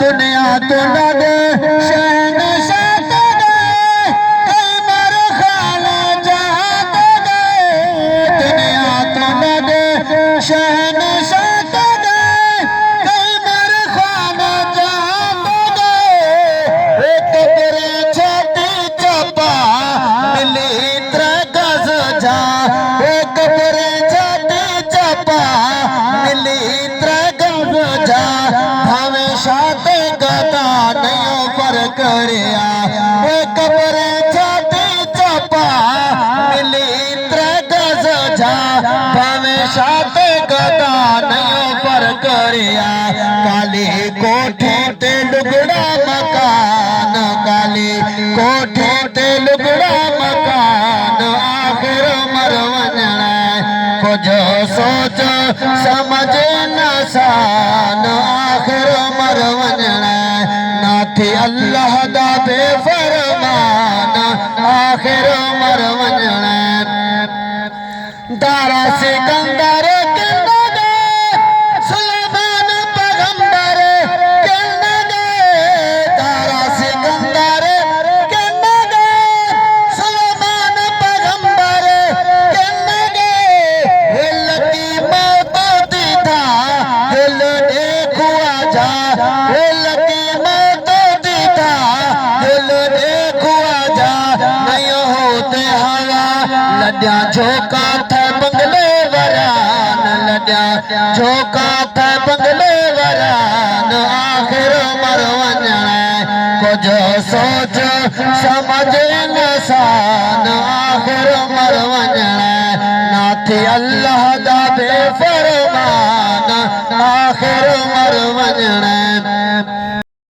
दुनिया तो लगे शहनशाह तो गए, कमर खाना जाते गए। दुनिया तो लगे शहनशाह तो गए, कमर खाना जाते गए। एक तेरे छाती चपा मिली त्रगज जा, एक तेरे छाती चपा मिली त्रगज जा। हमेशा ते गदा नहीं पर करिया, एक तेरे छाती चपा मिली त्रगज जा। हमेशा ते गदा नहीं पर करिया। काली कोठी ते लुगड़ा मकान, काली कोठी ते लुगड़ा मकान। आखिर मरवना कुछ सोच समझ न सान। आखिर मरवना नाथी अल्लाह दा बेफरमान। आखिर मरवना दारा सिकंदर सुलेमान पैगंबर दारा सिकंदर सुलेमान पैगंबर हिल की मौत दीदा दिल देखुआ जा। हिल की मौत दीदा दिल देखुआ जा। नहीं होते हवा लड्या झोंका था बंगले वरान, लड्या झोंका था बंगले वरान। आखिर मरवना कुछ सोच समझ नसान। आखिर मरवना नाथी अल्लाह दा बेफरमान। आखिर मरवना